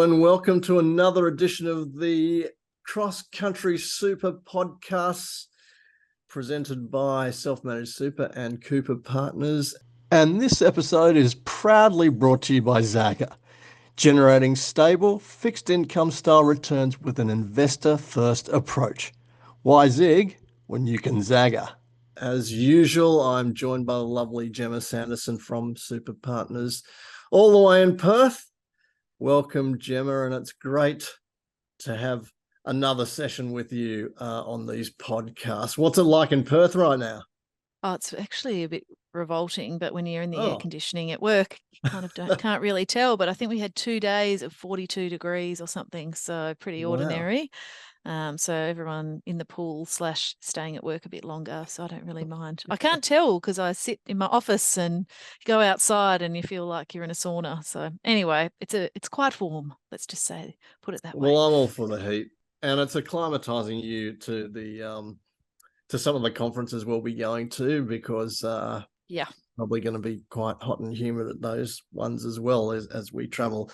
and welcome to another edition of the Cross Country Super podcasts presented by Self-Managed Super and Cooper Partners. And this episode is proudly brought to you by Zagga, generating stable, fixed income style returns with an investor-first approach. Why zig when you can Zagga? As usual, I'm joined by the lovely Jemma Sanderson from Super Partners, all the way in Perth. Welcome, Jemma, and it's great to have another session with you on these podcasts. What's it like in Perth right now? Oh, it's actually a bit revolting, but when you're in the air conditioning at work, you kind of can't really tell. But I think we had 2 days of 42 degrees or something, so pretty ordinary. So everyone in the pool / staying at work a bit longer, so I don't really mind. I can't tell because I sit in my office and go outside and you feel like you're in a sauna. So anyway, it's quite warm, let's just say, put it that way. Well, I'm all for the heat, and it's acclimatizing you to the to some of the conferences we'll be going to, because probably going to be quite hot and humid at those ones as well as we travel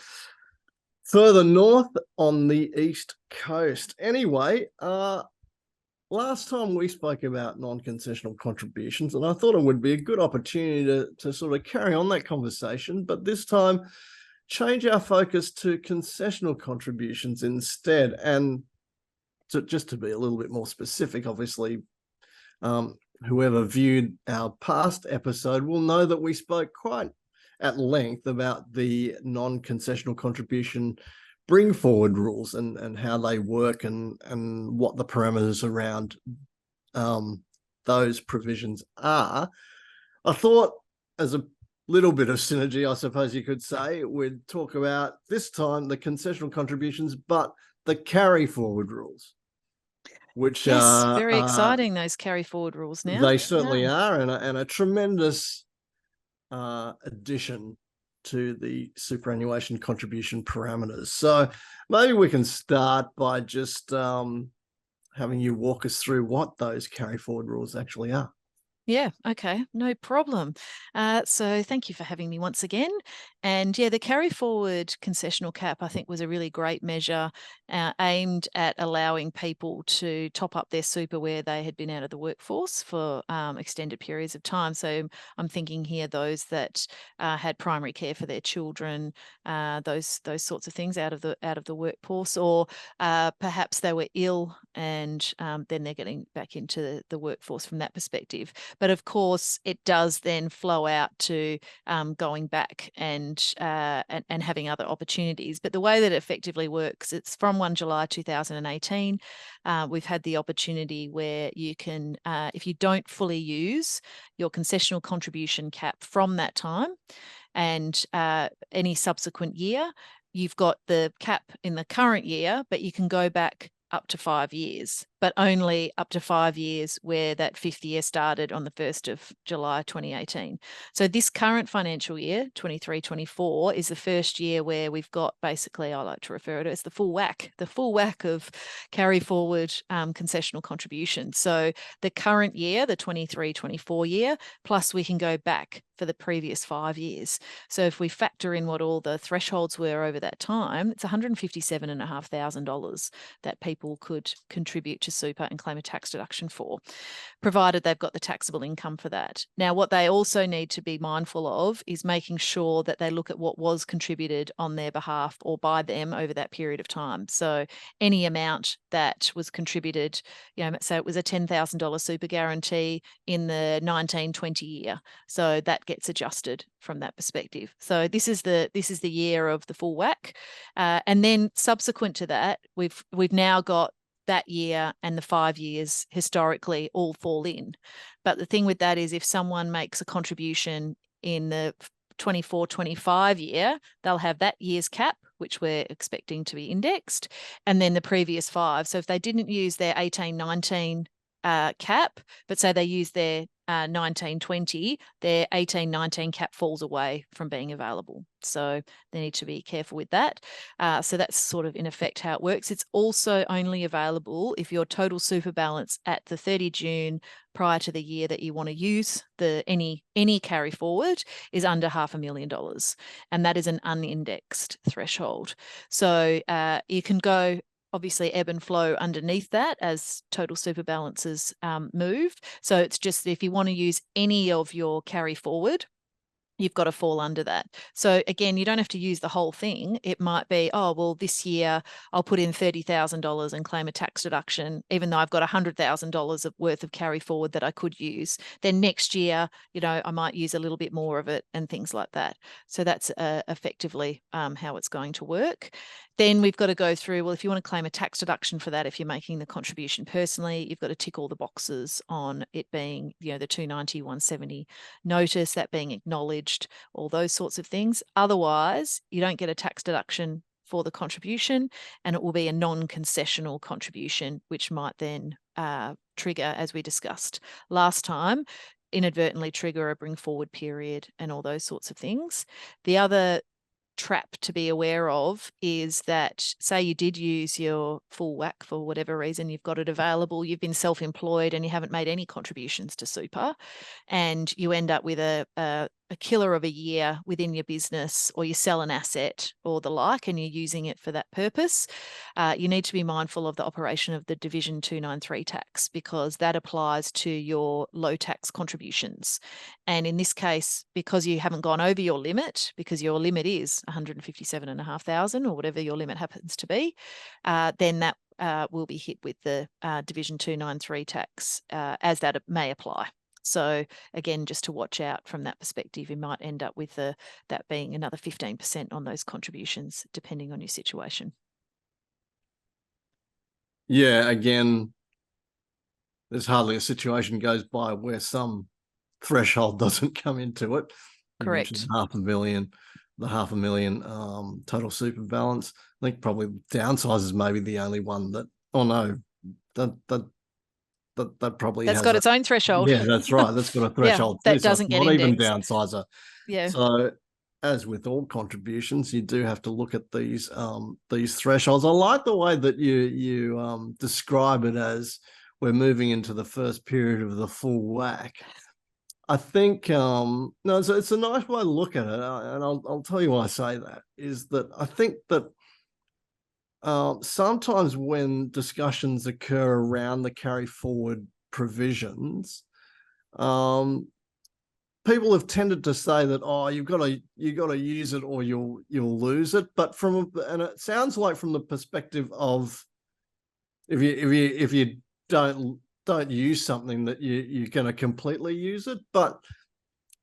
further north on the East Coast. Anyway, last time we spoke about non-concessional contributions, and I thought it would be a good opportunity to sort of carry on that conversation, but this time change our focus to concessional contributions instead. And just to be a little bit more specific, obviously, whoever viewed our past episode will know that we spoke quite at length about the non-concessional contribution bring forward rules and how they work and what the parameters around those provisions are. I thought, as a little bit of synergy, I suppose you could say, we'd talk about this time the concessional contributions, but the carry forward rules, which are very exciting, those carry forward rules now. They certainly are, and a tremendous addition to the superannuation contribution parameters. So maybe we can start by just having you walk us through what those carry forward rules actually are. Yeah, okay, no problem. So thank you for having me once again. And the carry forward concessional cap, I think, was a really great measure aimed at allowing people to top up their super where they had been out of the workforce for extended periods of time. So I'm thinking here those that had primary care for their children, those sorts of things out of the workforce, or perhaps they were ill and then they're getting back into the workforce from that perspective. But of course, it does then flow out to going back and having other opportunities. But the way that it effectively works, it's from 1 July 2018. We've had the opportunity where you can, if you don't fully use your concessional contribution cap from that time and any subsequent year, you've got the cap in the current year, but you can go back up to 5 years, but only up to 5 years where that 5th year started on the 1st of July 2018. So this current financial year, 23-24, is the first year where we've got, basically, I like to refer to it as the full whack of carry forward concessional contributions. So the current year, the 23-24 year, plus we can go back for the previous 5 years. So if we factor in what all the thresholds were over that time, it's $157,500 that people could contribute to super and claim a tax deduction for, provided they've got the taxable income for that. Now, what they also need to be mindful of is making sure that they look at what was contributed on their behalf or by them over that period of time. So any amount that was contributed, so it was a $10,000 super guarantee in the 1920 year. So that gets adjusted from that perspective. So this is the year of the full whack. And then subsequent to that, we've now got that year and the 5 years historically all fall in. But the thing with that is, if someone makes a contribution in the 24-25 year, they'll have that year's cap, which we're expecting to be indexed, and then the previous 5. So if they didn't use their 18-19 cap, but say they use their 1920, their 1819 cap falls away from being available. So they need to be careful with that. So that's sort of in effect how it works. It's also only available if your total super balance at the 30 June prior to the year that you want to use any carry forward is under $500,000, and that is an unindexed threshold. So you can go obviously ebb and flow underneath that as total super balances move. So it's just if you want to use any of your carry forward, you've got to fall under that. So again, you don't have to use the whole thing. It might be, oh, well, this year I'll put in $30,000 and claim a tax deduction, even though I've got $100,000 worth of carry forward that I could use. Then next year, I might use a little bit more of it and things like that. So that's effectively how it's going to work. Then we've got to go through, well, if you want to claim a tax deduction for that, if you're making the contribution personally, you've got to tick all the boxes on it being, the 290, 170 notice, that being acknowledged, all those sorts of things. Otherwise, you don't get a tax deduction for the contribution, and it will be a non-concessional contribution, which might then trigger, as we discussed last time, inadvertently trigger a bring forward period and all those sorts of things. The other trap to be aware of is that, say you did use your full whack for whatever reason, you've got it available, you've been self-employed and you haven't made any contributions to super, and you end up with a killer of a year within your business, or you sell an asset or the like and you're using it for that purpose, you need to be mindful of the operation of the Division 293 tax, because that applies to your low tax contributions. And in this case, because you haven't gone over your limit, because your limit is 157,500 or whatever your limit happens to be, then that will be hit with the Division 293 tax as that may apply. So again, just to watch out from that perspective, you might end up with that being another 15% on those contributions, depending on your situation. Yeah, again, there's hardly a situation goes by where some threshold doesn't come into it. Correct. The $500,000 total super balance. I think probably downsize is maybe the only one that, oh no, that probably that's got its own threshold. Yeah, that's right. That's got a threshold. Yeah, that doesn't get indexed. Not even downsizer. Yeah. So as with all contributions, you do have to look at these thresholds. I like the way that you describe it as we're moving into the first period of the full whack. I think no, it's a nice way to look at it, and I'll tell you why I say that is that I think that sometimes when discussions occur around the carry forward provisions, people have tended to say that, oh, you've got to use it or you'll lose it. But and it sounds like from the perspective of if you don't use something, that you're going to completely use it. But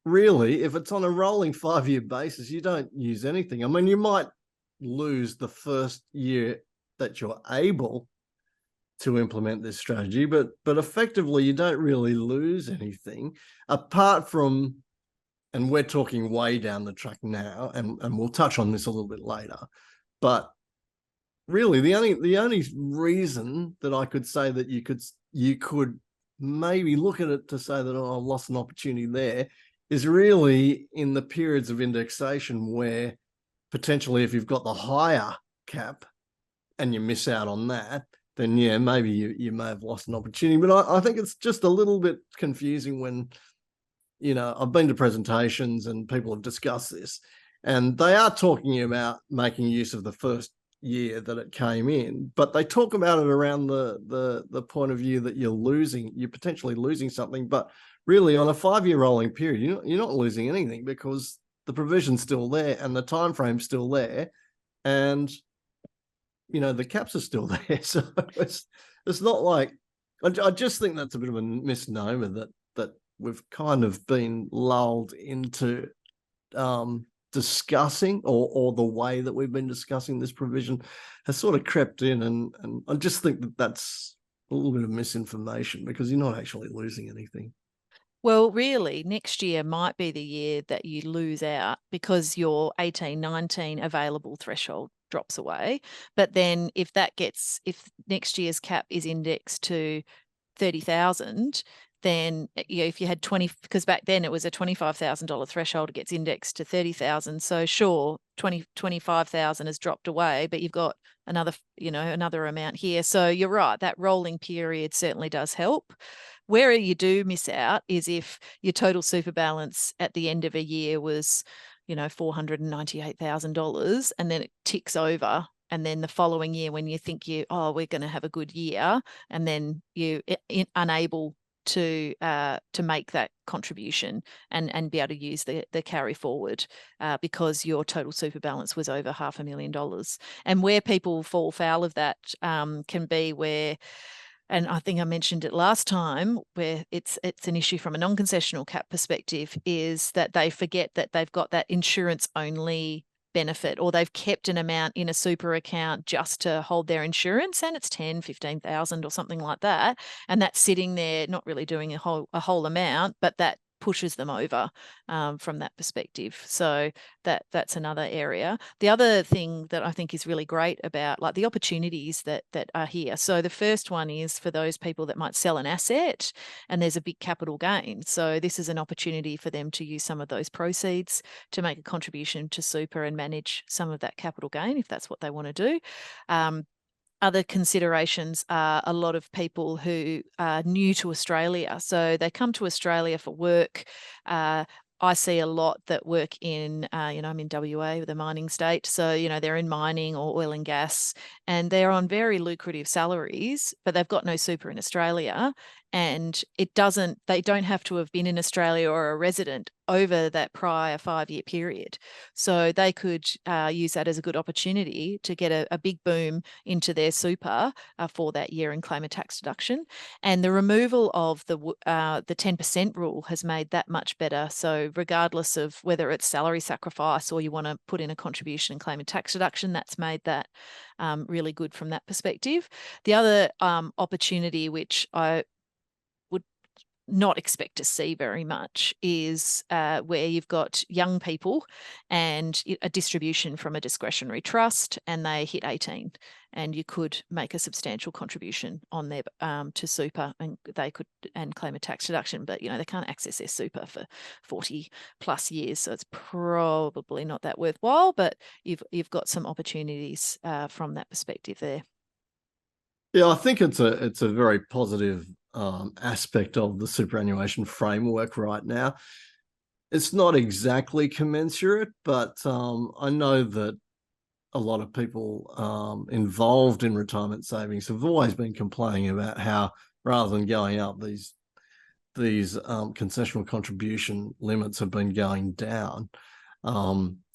really, if it's on a rolling 5-year basis, you don't use anything. I mean, you might lose the first year that you're able to implement this strategy, but effectively you don't really lose anything apart from, and we're talking way down the track now, and we'll touch on this a little bit later, but really the only reason that I could say that you could maybe look at it to say that, oh, I've lost an opportunity there, is really in the periods of indexation where potentially if you've got the higher cap and you miss out on that, then yeah, maybe you may have lost an opportunity. But I think it's just a little bit confusing when, I've been to presentations and people have discussed this, and they are talking about making use of the first year that it came in, but they talk about it around the point of view that you're potentially losing something. But really, on a 5-year rolling period, you're not losing anything, because the provision's still there and the time frame's still there, and the caps are still there. So it's not like, I just think that's a bit of a misnomer that we've kind of been lulled into discussing, or the way that we've been discussing this provision has sort of crept in, and I just think that that's a little bit of misinformation, because you're not actually losing anything. Well, really, next year might be the year that you lose out, because your 18-19 available threshold drops away. But then if next year's cap is indexed to 30,000, then if you had 20, because back then it was a $25,000 threshold, it gets indexed to 30,000. So sure, 25,000 has dropped away, but you've got another amount here. So you're right, that rolling period certainly does help. Where you do miss out is if your total super balance at the end of a year was, $498,000, and then it ticks over. And then the following year, when you think we're going to have a good year, and then you're unable to make that contribution and be able to use the carry forward because your total super balance was over $500,000. And where people fall foul of that can be where, and I think I mentioned it last time, where it's an issue from a non-concessional cap perspective, is that they forget that they've got that insurance only benefit, or they've kept an amount in a super account just to hold their insurance, and it's 10, 15,000 or something like that, and that's sitting there not really doing a whole amount, but that pushes them over from that perspective. So that's another area. The other thing that I think is really great about the opportunities that are here. So the first one is for those people that might sell an asset and there's a big capital gain. So this is an opportunity for them to use some of those proceeds to make a contribution to super and manage some of that capital gain if that's what they want to do. Other considerations are a lot of people who are new to Australia. So they come to Australia for work. I see a lot that work in, I'm in WA, the mining state. So, they're in mining or oil and gas, and they're on very lucrative salaries, but they've got no super in Australia. And they don't have to have been in Australia or a resident over that prior 5-year period. So they could use that as a good opportunity to get a big boom into their super for that year and claim a tax deduction. And the removal of the 10% rule has made that much better. So regardless of whether it's salary sacrifice or you want to put in a contribution and claim a tax deduction, that's made that really good from that perspective. The other opportunity, which I would not expect to see very much, is where you've got young people and a distribution from a discretionary trust, and they hit 18, and you could make a substantial contribution on their to super, and they could claim a tax deduction, but they can't access their super for 40 plus years, so it's probably not that worthwhile. But you've got some opportunities from that perspective there. Yeah, I think it's a very positive aspect of the superannuation framework right now. It's not exactly commensurate, but I know that a lot of people involved in retirement savings have always been complaining about how, rather than going up, these concessional contribution limits have been going down,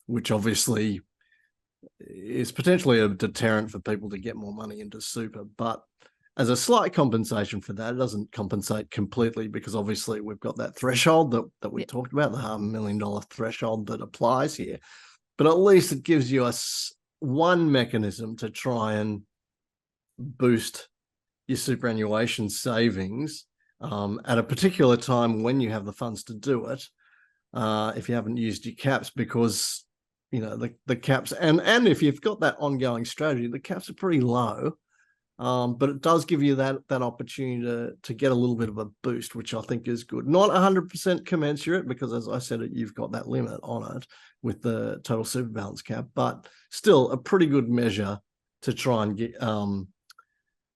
which obviously is potentially a deterrent for people to get more money into super. But as a slight compensation for that, it doesn't compensate completely, because obviously we've got that threshold that we talked about, the $500,000 threshold that applies here. But at least it gives you one mechanism to try and boost your superannuation savings at a particular time when you have the funds to do it, if you haven't used your caps, because the caps, and if you've got that ongoing strategy, the caps are pretty low. But it does give you that opportunity to get a little bit of a boost, which I think is good. Not 100% commensurate, because as I said, you've got that limit on it with the total super balance cap, but still a pretty good measure to try and get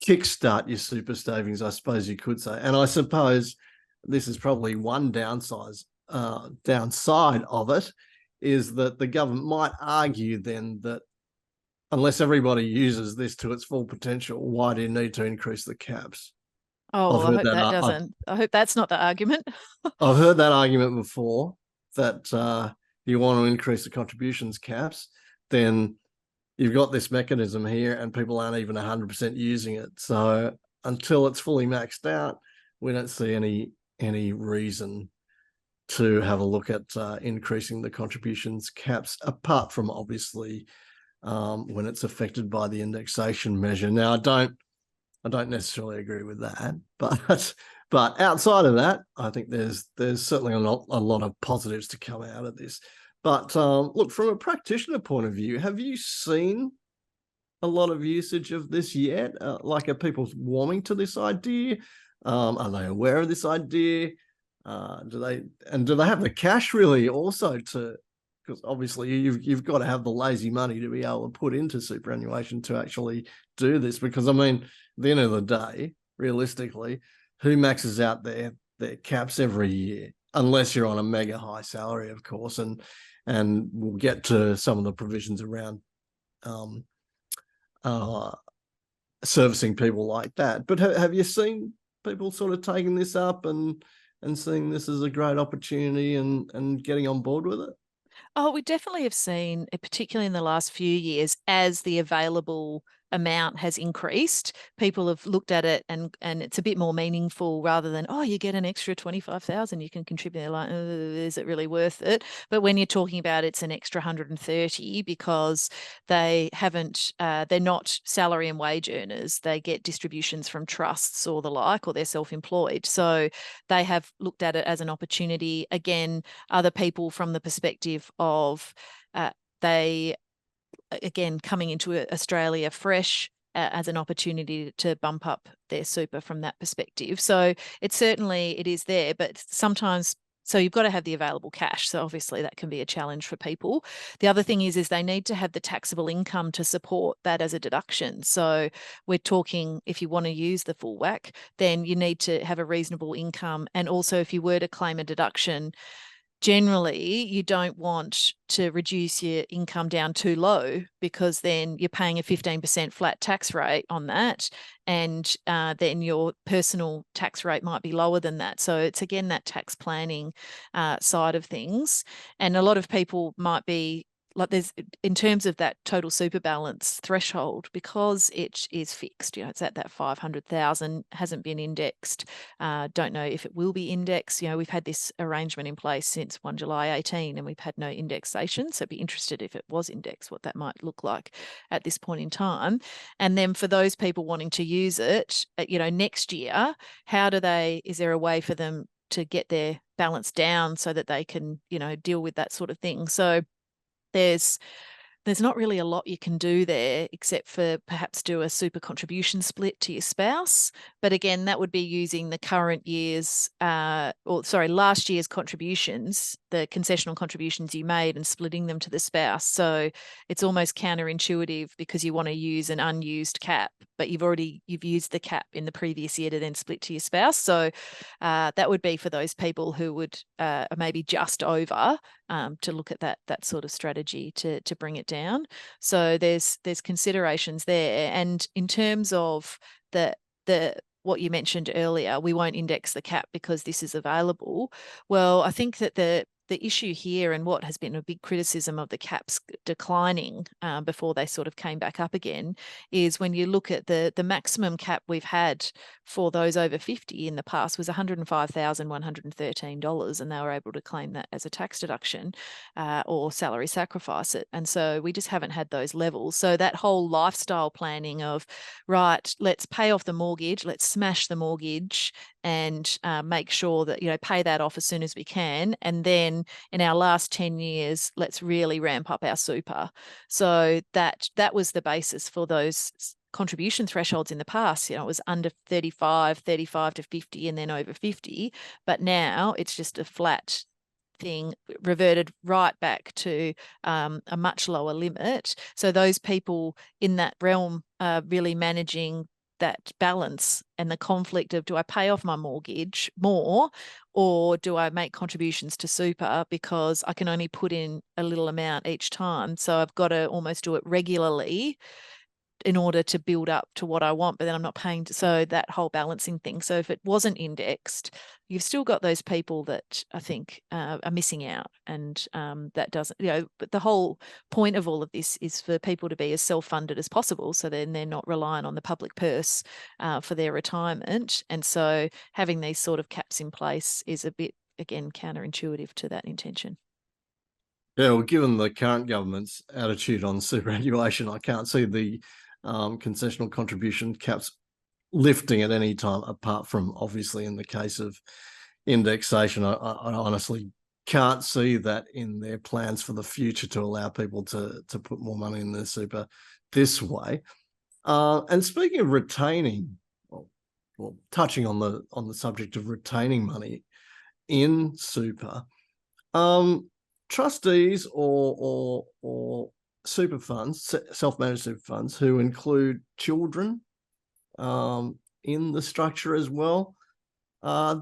kickstart your super savings, I suppose you could say. And I suppose this is probably one downside of it, is that the government might argue then that unless everybody uses this to its full potential, why do you need to increase the caps? Oh, I hope that doesn't. I hope that's not the argument. I've heard that argument before, that you want to increase the contributions caps, then you've got this mechanism here and people aren't even 100% using it. So until it's fully maxed out, we don't see any reason to have a look at increasing the contributions caps, apart from obviously when it's affected by the indexation measure. Now, I don't necessarily agree with that, but outside of that, I think there's certainly a lot of positives to come out of this. But look, from a practitioner point of view, have you seen a lot of usage of this yet? Are people warming to this idea? Are they aware of this idea? Do they have the cash really also to? Because obviously you've got to have the lazy money to be able to put into superannuation to actually do this. Because I mean, at the end of the day, realistically, who maxes out their caps every year? Unless you're on a mega high salary, of course, and we'll get to some of the provisions around servicing people like that. But have you seen people sort of taking this up and seeing this as a great opportunity and getting on board with it? Oh, we definitely have seen, particularly in the last few years, as the available amount has increased, people have looked at it and it's a bit more meaningful rather than, oh, you get an extra 25,000 you can contribute. They're like, is it really worth it? But when you're talking about it's an extra 130 because they haven't, they're not salary and wage earners, they get distributions from trusts or the like, or they're self-employed. So they have looked at it as an opportunity. Again, other people from the perspective of they, again, coming into Australia fresh as an opportunity to bump up their super from that perspective. So it is there, but sometimes, so you've got to have the available cash. So obviously that can be a challenge for people. The other thing is they need to have the taxable income to support that as a deduction. So we're talking, if you want to use the full whack, then you need to have a reasonable income. And also if you were to claim a deduction, generally you don't want to reduce your income down too low because then you're paying a 15% flat tax rate on that, and then your personal tax rate might be lower than that. So it's again that tax planning side of things. And a lot of people might be like, there's, in terms of that total super balance threshold, because it is fixed, it's at that 500,000, hasn't been indexed. Don't know if it will be indexed. We've had this arrangement in place since 1 July 18 and we've had no indexation. So be interested if it was indexed, what that might look like at this point in time. And then for those people wanting to use it, next year, is there a way for them to get their balance down so that they can, deal with that sort of thing? So there's not really a lot you can do there except for perhaps do a super contribution split to your spouse. But again, that would be using the current year's, last year's contributions, the concessional contributions you made, and splitting them to the spouse. So it's almost counterintuitive because you want to use an unused cap, but you've used the cap in the previous year to then split to your spouse. So that would be for those people who would maybe just over, to look at that sort of strategy to bring it down. So there's considerations there. And in terms of the what you mentioned earlier, we won't index the cap because this is available. Well, I think that the issue here, and what has been a big criticism of the caps declining before they sort of came back up again, is when you look at the maximum cap we've had for those over 50 in the past was $105,113, and they were able to claim that as a tax deduction or salary sacrifice it. And so we just haven't had those levels. So that whole lifestyle planning of, right, let's pay off the mortgage, let's smash the mortgage and make sure that, pay that off as soon as we can. And then in our last 10 years, let's really ramp up our super. So that was the basis for those contribution thresholds in the past. It was under 35 to 50, and then over 50. But now it's just a flat thing, reverted right back to a much lower limit. So those people in that realm are really managing that balance and the conflict of, do I pay off my mortgage more, or do I make contributions to super because I can only put in a little amount each time? So I've got to almost do it regularly in order to build up to what I want, but then I'm not paying. So that whole balancing thing. So if it wasn't indexed, you've still got those people that I think are missing out. And that doesn't, but the whole point of all of this is for people to be as self-funded as possible. So then they're not relying on the public purse for their retirement. And so having these sort of caps in place is a bit, again, counterintuitive to that intention. Yeah, well, given the current government's attitude on superannuation, I can't see the concessional contribution caps lifting at any time, apart from obviously in the case of indexation. I honestly can't see that in their plans for the future to allow people to put more money in their super this way. And speaking of retaining, well, well, touching on the subject of retaining money in super, trustees or super funds, self-managed super funds, who include children in the structure as well.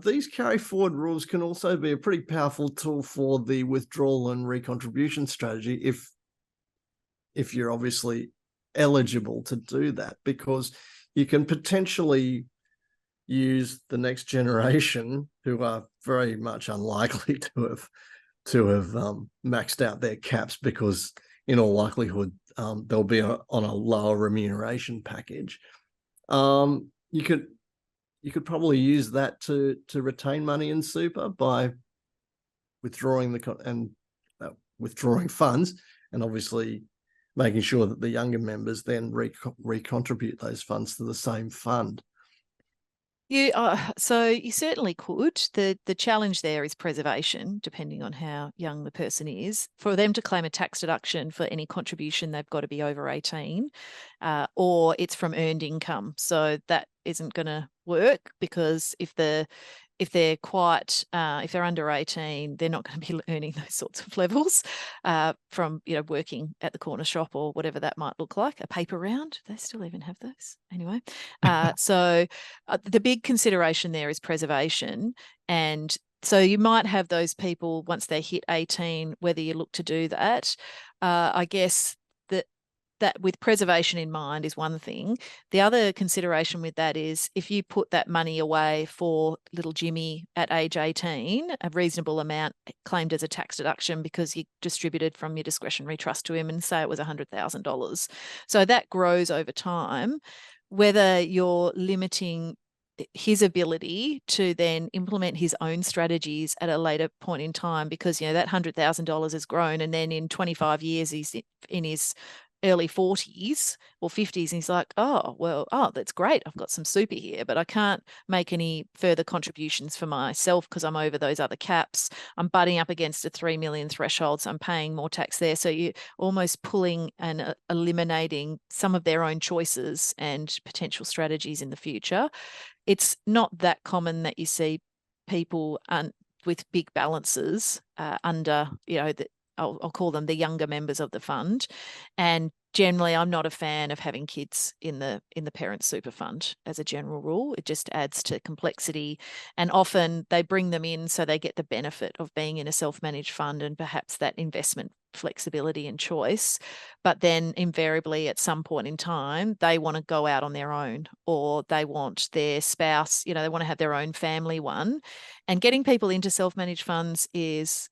These carry forward rules can also be a pretty powerful tool for the withdrawal and recontribution strategy if you're obviously eligible to do that, because you can potentially use the next generation, who are very much unlikely to have maxed out their caps, because in all likelihood they'll be on a lower remuneration package. You could probably use that to retain money in super by withdrawing withdrawing funds, and obviously making sure that the younger members then recontribute those funds to the same fund. So you certainly could. The challenge there is preservation, depending on how young the person is. For them to claim a tax deduction for any contribution, they've got to be over 18, or it's from earned income. So that isn't going to work, because if they're under 18, they're not going to be earning those sorts of levels from working at the corner shop or whatever that might look like. A paper round, they still even have those anyway. So the big consideration there is preservation, and so you might have those people once they hit 18, whether you look to do that. I guess that with preservation in mind is one thing. The other consideration with that is, if you put that money away for little Jimmy at age 18, a reasonable amount claimed as a tax deduction because you distributed from your discretionary trust to him, and say it was $100,000. So that grows over time. Whether you're limiting his ability to then implement his own strategies at a later point in time, because that $100,000 has grown, and then in 25 years he's in his early 40s or 50s, and he's like, that's great, I've got some super here, but I can't make any further contributions for myself because I'm over those other caps. I'm butting up against a 3 million threshold, so I'm paying more tax there. So you're almost pulling and eliminating some of their own choices and potential strategies in the future. It's not that common that you see people with big balances under, I'll call them the younger members of the fund. And generally, I'm not a fan of having kids in the parent super fund as a general rule. It just adds to complexity, and often they bring them in so they get the benefit of being in a self-managed fund and perhaps that investment flexibility and choice. But then invariably at some point in time, they want to go out on their own, or they want their spouse, they want to have their own family one. And getting people into self-managed funds is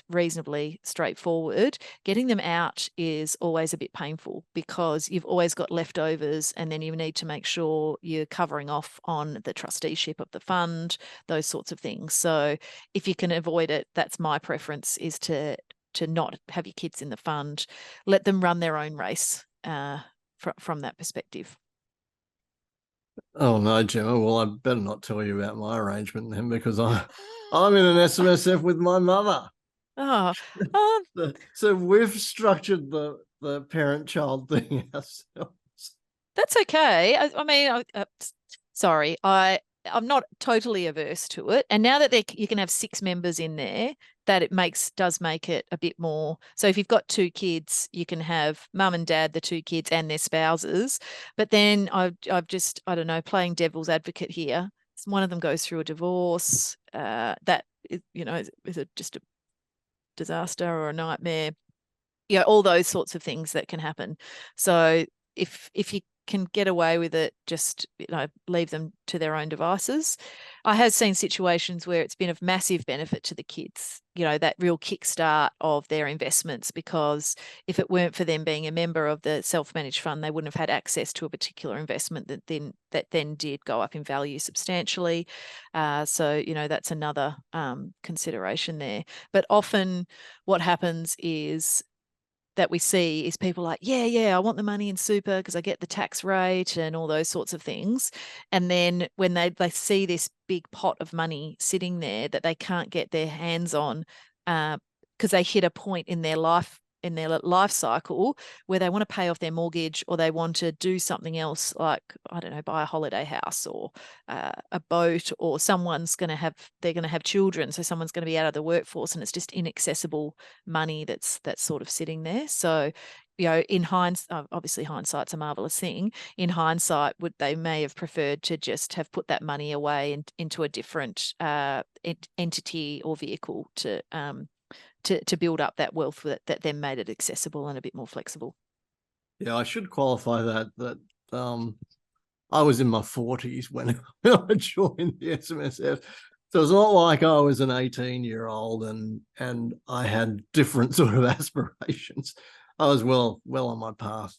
reasonably straightforward. Getting them out is always a bit painful, because you've always got leftovers, and then you need to make sure you're covering off on the trusteeship of the fund, those sorts of things. So if you can avoid it, that's my preference, is to not have your kids in the fund. Let them run their own race from that perspective. Oh no, Gemma. Well, I better not tell you about my arrangement then, because I'm in an SMSF with my mother. Oh, so we've structured the parent-child thing ourselves. That's okay. I mean, sorry, I'm not totally averse to it. And now that you can have 6 members in there, that does make it a bit more. So if you've got 2 kids, you can have mum and dad, the 2 kids, and their spouses. But then I've just, I don't know, playing devil's advocate here. One of them goes through a divorce. That is, is just a disaster or a nightmare. All those sorts of things that can happen. So if you can get away with it, just leave them to their own devices. I have seen situations where it's been of massive benefit to the kids, that real kickstart of their investments, because if it weren't for them being a member of the self-managed fund, they wouldn't have had access to a particular investment that then did go up in value substantially. So that's another consideration there. But often what happens is that we see is people like, I want the money in super because I get the tax rate and all those sorts of things. And then when they see this big pot of money sitting there that they can't get their hands on because they hit a point in their life their life cycle where they want to pay off their mortgage, or they want to do something else, like, I don't know, buy a holiday house or a boat, or they're going to have children, so someone's going to be out of the workforce, and it's just inaccessible money that's sort of sitting there. So, in hindsight, obviously hindsight's a marvelous thing. In hindsight, they may have preferred to just have put that money away into a different entity or vehicle to build up that wealth that then made it accessible and a bit more flexible. Yeah, I should qualify that I was in my 40s when I joined the SMSF. So it's not like I was an 18-year-old and I had different sort of aspirations. I was well on my path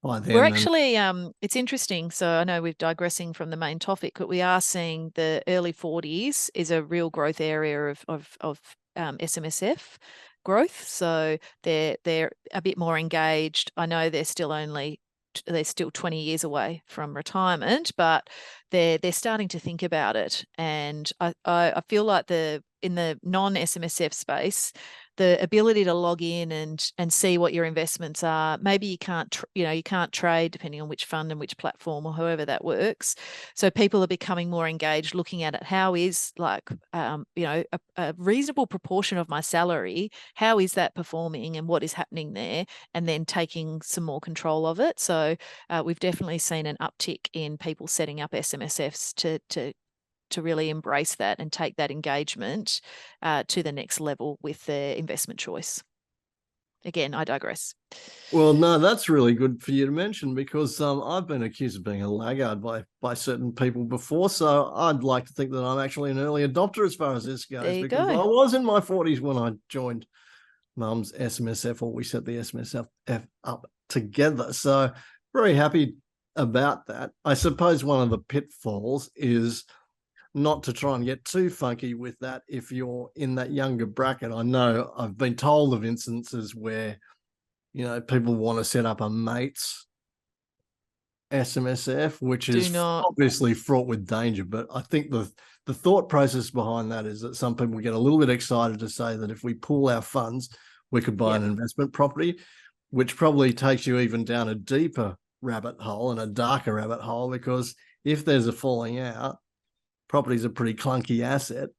by then. We're actually, it's interesting. So I know we're digressing from the main topic, but we are seeing the early 40s is a real growth area of SMSF growth. So they're a bit more engaged. I know they're still 20 years away from retirement, but they're starting to think about it. And I feel like in the non-SMSF space, the ability to log in and see what your investments are. Maybe you can't trade depending on which fund and which platform or however that works. So people are becoming more engaged, looking at it. How is a reasonable proportion of my salary? How is that performing, and what is happening there? And then taking some more control of it. So we've definitely seen an uptick in people setting up SMSFs to really embrace that and take that engagement to the next level with their investment choice. Again, I digress. Well, no, that's really good for you to mention, because I've been accused of being a laggard by certain people before. So I'd like to think that I'm actually an early adopter as far as this goes, because I was in my 40s when I joined Mum's SMSF, or we set the SMSF up together. So very happy about that. I suppose one of the pitfalls is not to try and get too funky with that if you're in that younger bracket. I know I've been told of instances where, people want to set up a mate's SMSF, which is obviously fraught with danger. But I think the thought process behind that is that some people get a little bit excited to say that if we pool our funds, we could buy an investment property, which probably takes you even down a deeper rabbit hole and a darker rabbit hole, because if there's a falling out, property's a pretty clunky asset.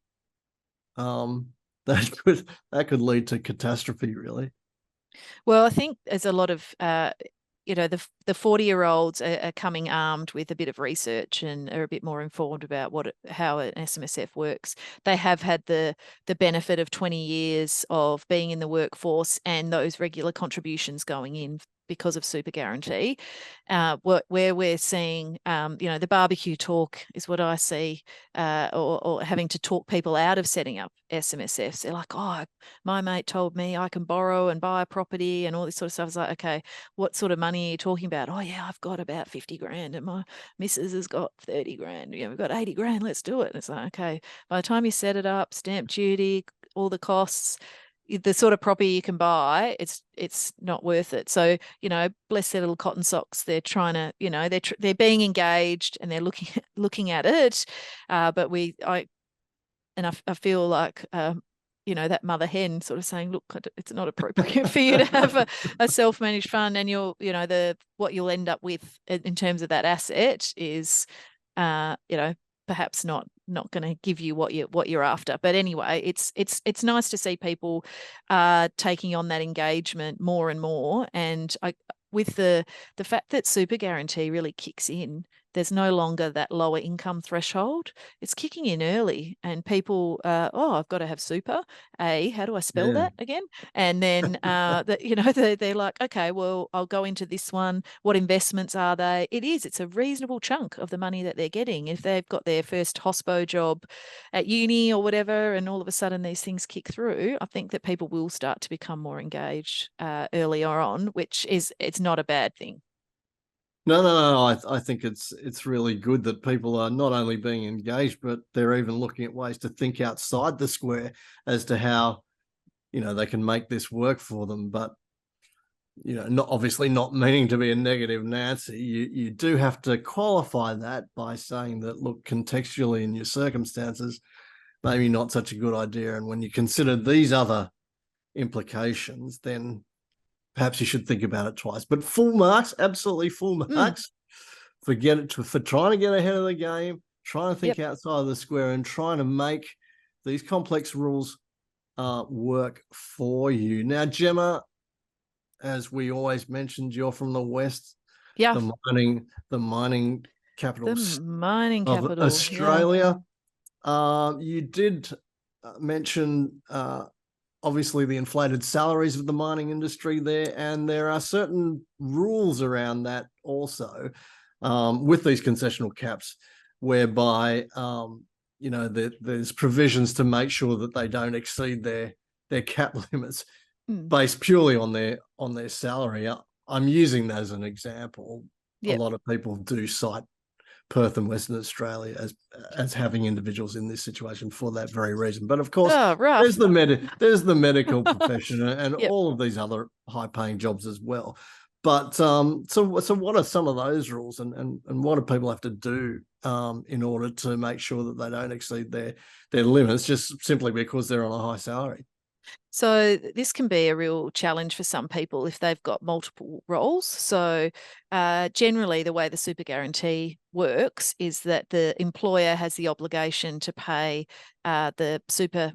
That could lead to catastrophe, really. Well, I think there's a lot of the 40-year-olds are coming armed with a bit of research and are a bit more informed about how an SMSF works. They have had the benefit of 20 years of being in the workforce and those regular contributions going in because of super guarantee. Where we're seeing, the barbecue talk is what I see, or having to talk people out of setting up SMSFs. They're like, oh, my mate told me I can borrow and buy a property and all this sort of stuff. It's like, okay, what sort of money are you talking about? Oh yeah, I've got about 50 grand and my missus has got 30 grand. We've got 80 grand. Let's do it. And it's like, okay, by the time you set it up, stamp duty, all the costs, the sort of property you can buy, it's not worth it. So, bless their little cotton socks. They're trying to, they're being engaged and they're looking at it. But I feel like, that mother hen sort of saying, look, it's not appropriate for you to have a self-managed fund, and what you'll end up with in terms of that asset is, perhaps not going to give you what you're after. But anyway, it's nice to see people taking on that engagement more and more. And with the fact that super guarantee really kicks in, there's no longer that lower income threshold. It's kicking in early, and people, I've got to have super. How do I spell that again? And then, they're like, okay, well, I'll go into this one. What investments are they? It's a reasonable chunk of the money that they're getting. If they've got their first hospo job at uni or whatever, and all of a sudden these things kick through, I think that people will start to become more engaged earlier on, it's not a bad thing. No. I think it's really good that people are not only being engaged, but they're even looking at ways to think outside the square as to how, they can make this work for them. But, obviously not meaning to be a negative Nancy, you do have to qualify that by saying that, look, contextually in your circumstances, maybe not such a good idea. And when you consider these other implications, then perhaps you should think about it twice. But full marks, absolutely full marks. For trying to get ahead of the game, trying to think outside of the square, and trying to make these complex rules work for you. Now, Jemma, as we always mentioned, you're from the West, the mining capital of Australia. You did mention obviously the inflated salaries of the mining industry there, and there are certain rules around that also with these concessional caps, whereby there's provisions to make sure that they don't exceed their cap limits based purely on their salary. I'm using that as an example. A lot of people do cite Perth and Western Australia as having individuals in this situation for that very reason. But of course, there's the medical profession and all of these other high-paying jobs as well. But so what are some of those rules, and what do people have to do in order to make sure that they don't exceed their limits just simply because they're on a high salary? So this can be a real challenge for some people if they've got multiple roles. So generally the way the super guarantee works is that the employer has the obligation to pay the super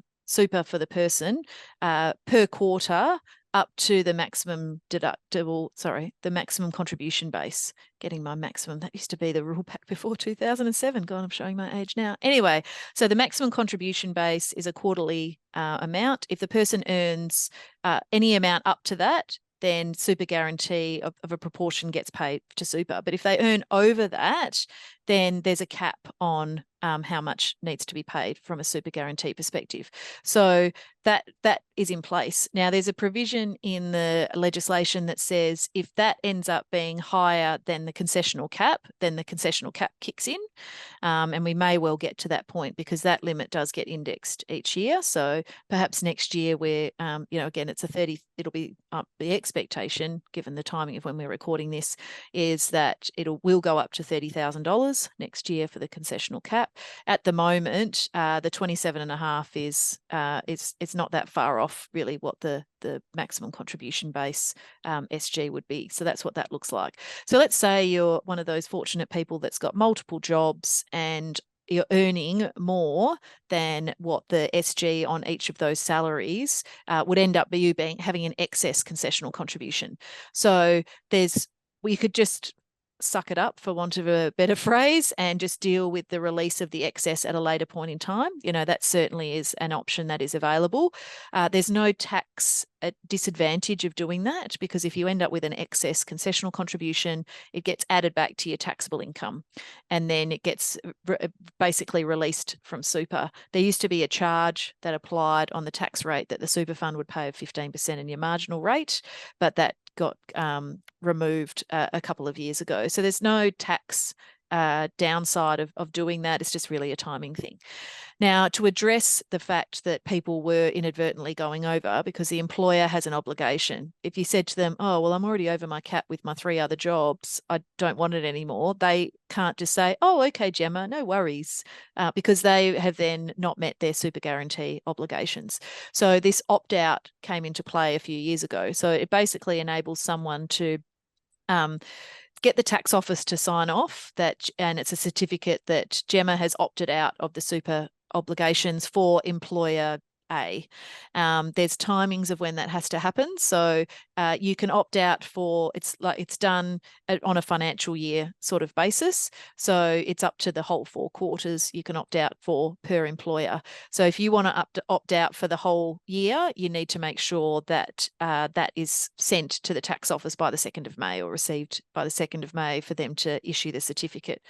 for the person per quarter up to the maximum the maximum contribution base. Getting my maximum, that used to be the rule back before 2007. God, I'm showing my age now. Anyway, so the maximum contribution base is a quarterly amount. If the person earns any amount up to that, then super guarantee of a proportion gets paid to super. But if they earn over that, then there's a cap on how much needs to be paid from a super guarantee perspective. So that is in place. Now, there's a provision in the legislation that says if that ends up being higher than the concessional cap, then the concessional cap kicks in. And we may well get to that point because that limit does get indexed each year. So perhaps next year where, again, it's it'll be the expectation, given the timing of when we're recording this, is that will go up to $30,000 next year for the concessional cap. At the moment, the 27.5 is it's not that far off really what the maximum contribution base SG would be. So that's what that looks like. So let's say you're one of those fortunate people that's got multiple jobs and you're earning more than what the SG on each of those salaries would end up having an excess concessional contribution. So we could just suck it up, for want of a better phrase, and just deal with the release of the excess at a later point in time. That certainly is an option that is available. There's no tax disadvantage of doing that, because if you end up with an excess concessional contribution, it gets added back to your taxable income and then it gets basically released from super. There used to be a charge that applied on the tax rate that the super fund would pay of 15% in your marginal rate, but that got removed a couple of years ago. So there's no tax downside of doing that. It's just really a timing thing. Now, to address the fact that people were inadvertently going over, because the employer has an obligation. If you said to them, oh, well, I'm already over my cap with my 3 other jobs, I don't want it anymore, they can't just say, oh, okay, Jemma, no worries, because they have then not met their super guarantee obligations. So this opt-out came into play a few years ago. So it basically enables someone to get the tax office to sign off and it's a certificate that Jemma has opted out of the super obligations for employer A. There's timings of when that has to happen. So you can opt out for, it's done on a financial year sort of basis. So it's up to the whole 4 quarters you can opt out for per employer. So if you want to opt out for the whole year, you need to make sure that that is sent to the tax office by the 2nd of May or received by the 2nd of May for them to issue the certificate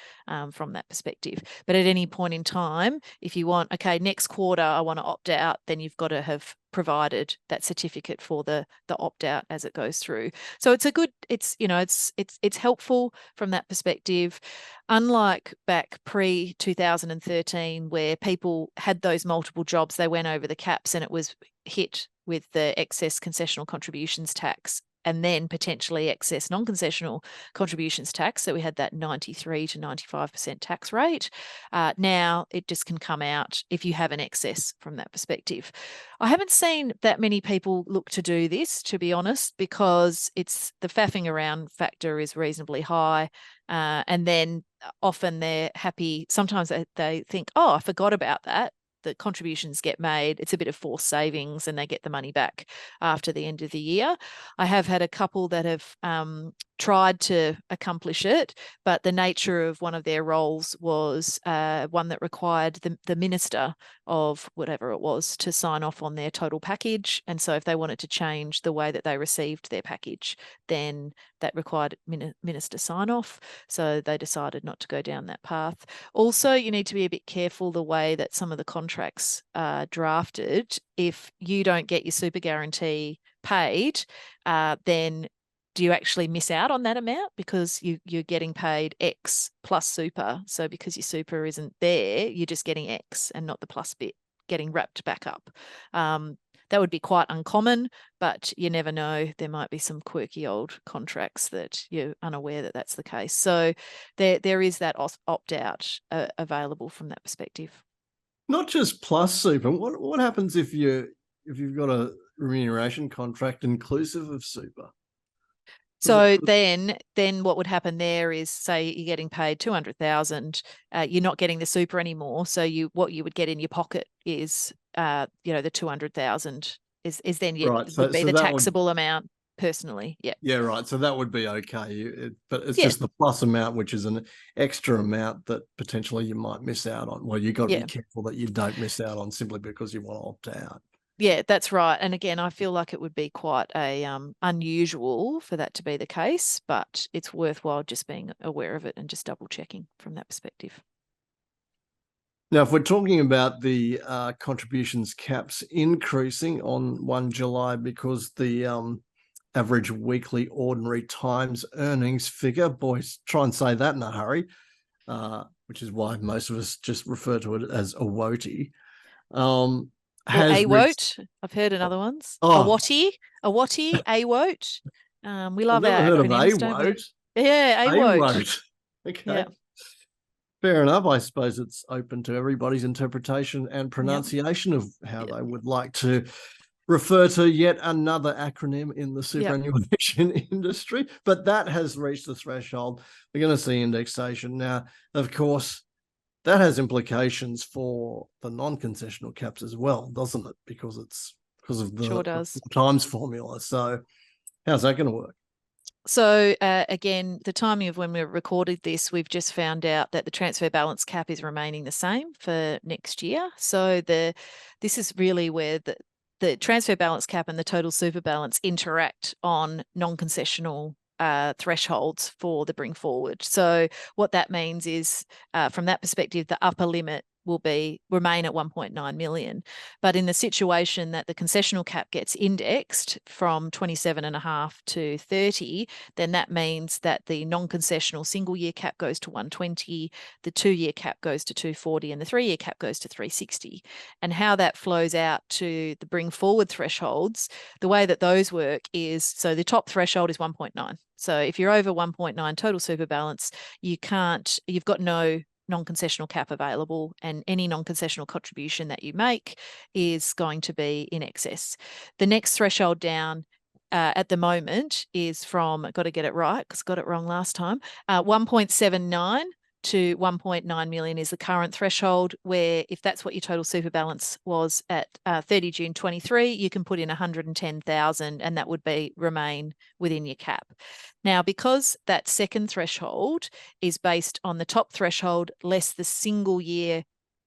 from that perspective. But at any point in time, if you want, okay, next quarter I want to opt out, then you've got to have provided that certificate for the opt-out as it goes through. So it's helpful from that perspective. Unlike back pre-2013 where people had those multiple jobs, they went over the caps and it was hit with the excess concessional contributions tax and then potentially excess non-concessional contributions tax. So we had that 93 to 95% tax rate. Now it just can come out if you have an excess from that perspective. I haven't seen that many people look to do this, to be honest, because it's the faffing around factor is reasonably high. And then often they're happy. Sometimes they think, oh, I forgot about that. The contributions get made. It's a bit of forced savings and they get the money back after the end of the year. I have had a couple that have tried to accomplish it, but the nature of one of their roles was one that required the minister of whatever it was to sign off on their total package. And so if they wanted to change the way that they received their package, then that required minister sign off. So they decided not to go down that path. Also, you need to be a bit careful the way that some of the contracts are drafted. If you don't get your super guarantee paid, then do you actually miss out on that amount because you're getting paid X plus super? So because your super isn't there, you're just getting X and not the plus bit getting wrapped back up. That would be quite uncommon, but you never know. There might be some quirky old contracts that you're unaware that that's the case. So there is that opt-out available from that perspective. Not just plus super. What happens if you've got a remuneration contract inclusive of super? So then what would happen there is, say you're getting paid 200,000, you're not getting the super anymore. So what you would get in your pocket is, the 200,000 is then right. would be the taxable amount personally. Yeah. Yeah, right. So that would be okay. But it's just the plus amount, which is an extra amount that potentially you might miss out on. Well, you've got to be careful that you don't miss out on simply because you want to opt out. Yeah, that's right. And again, I feel like it would be quite unusual for that to be the case, but it's worthwhile just being aware of it and just double checking from that perspective. Now, if we're talking about the contributions caps increasing on 1 July because the average weekly ordinary times earnings figure, boys, try and say that in a hurry, which is why most of us just refer to it as a WOTI. A WOT. I've heard in other ones. A WOTI, a WOT. We love our acronyms, don't we? Yeah, a WOT. Okay. Yeah. Fair enough. I suppose it's open to everybody's interpretation and pronunciation of how they would like to refer to yet another acronym in the superannuation industry. But that has reached the threshold. We're going to see indexation. Now, of course, that has implications for the non-concessional caps as well, doesn't it? Because of the times formula. So how's that going to work? So again, the timing of when we recorded this, we've just found out that the transfer balance cap is remaining the same for next year. So this is really where the transfer balance cap and the total super balance interact on non-concessional thresholds for the bring forward. So what that means is, from that perspective, the upper limit will remain at 1.9 million. But in the situation that the concessional cap gets indexed from 27.5 to 30, then that means that the non-concessional single year cap goes to 120, the 2-year cap goes to 240, and the 3-year cap goes to 360. And how that flows out to the bring forward thresholds, the way that those work is, so the top threshold is 1.9. So if you're over 1.9 total super balance, you've got no non-concessional cap available, and any non-concessional contribution that you make is going to be in excess. The next threshold down at the moment is from, got to get it right because got it wrong last time, 1.79 to 1.9 million is the current threshold, where if that's what your total super balance was at 30 June 23, you can put in 110,000 and that would remain within your cap. Now, because that second threshold is based on the top threshold less the single year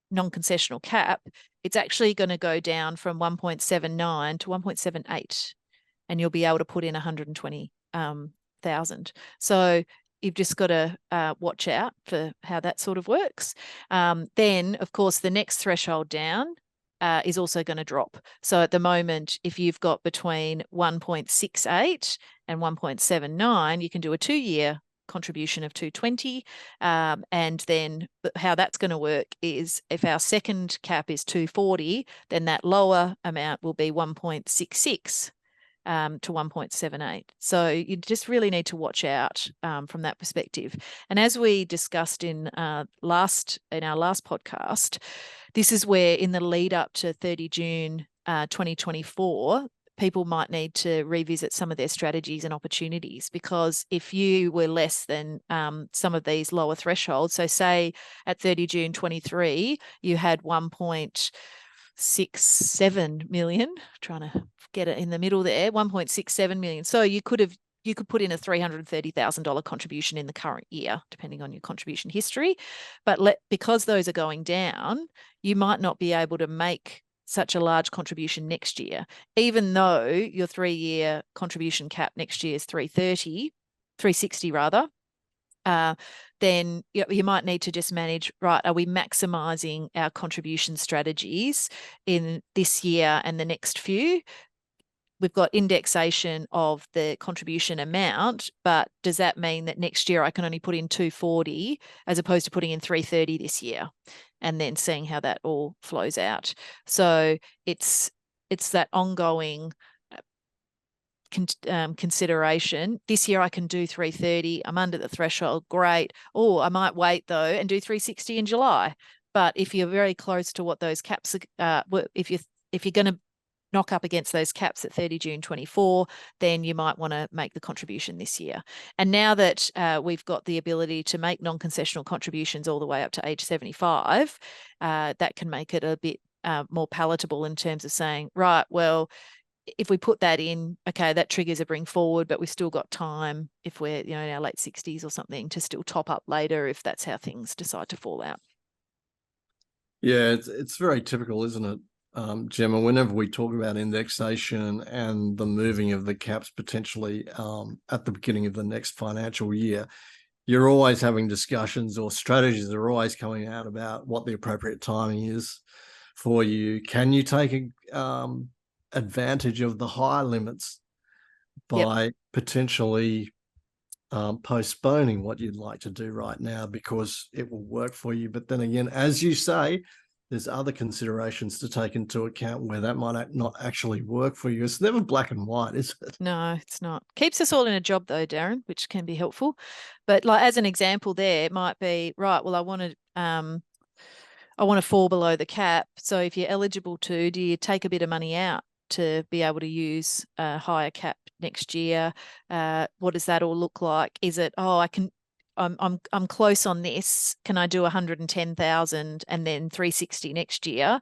non-concessional cap, it's actually going to go down from 1.79 to 1.78, and you'll be able to put in 120,000. So you've just got to watch out for how that sort of works. Then, of course, the next threshold down is also going to drop. So at the moment, if you've got between 1.68 and 1.79, you can do a 2-year contribution of 220. And then how that's going to work is, if our second cap is 240, then that lower amount will be 1.66. to 1.78. So you just really need to watch out from that perspective. And as we discussed in our last podcast, this is where in the lead up to 30 June 2024, people might need to revisit some of their strategies and opportunities, because if you were less than some of these lower thresholds, so say at 30 June 23, you had 1.67 million, trying to get it in the middle there, 1.67 million. So you could put in a $330,000 contribution in the current year, depending on your contribution history. But because those are going down, you might not be able to make such a large contribution next year, even though your 3-year contribution cap next year is 360 rather. Then you might need to just manage, right, are we maximizing our contribution strategies in this year and the next few? We've got indexation of the contribution amount, but does that mean that next year I can only put in 240 as opposed to putting in 330 this year, and then seeing how that all flows out? So it's that ongoing consideration. This year I can do 330. I'm under the threshold. Great. Oh, I might wait though and do 360 in July. But if you're very close to what those caps are, if you're going to knock up against those caps at 30 June 24, then you might want to make the contribution this year. And now that we've got the ability to make non-concessional contributions all the way up to age 75, that can make it a bit more palatable in terms of saying, right, well, if we put that in, okay, that triggers a bring forward, but we've still got time if we're, in our late 60s or something, to still top up later if that's how things decide to fall out. Yeah, it's very typical, isn't it, Jemma? Whenever we talk about indexation and the moving of the caps potentially at the beginning of the next financial year, you're always having discussions, or strategies are always coming out about what the appropriate timing is for you. Can you take advantage of the high limits by potentially postponing what you'd like to do right now because it will work for you? But then again, as you say, there's other considerations to take into account where that might not actually work for you. It's never black and white, is it? No, it's not. Keeps us all in a job though, Darin, which can be helpful. But like as an example there, it might be, right, well, I want to fall below the cap. So if you're eligible to, do you take a bit of money out to be able to use a higher cap next year? What does that all look like? Is it, I'm close on this. Can I do 110,000 and then 360 next year?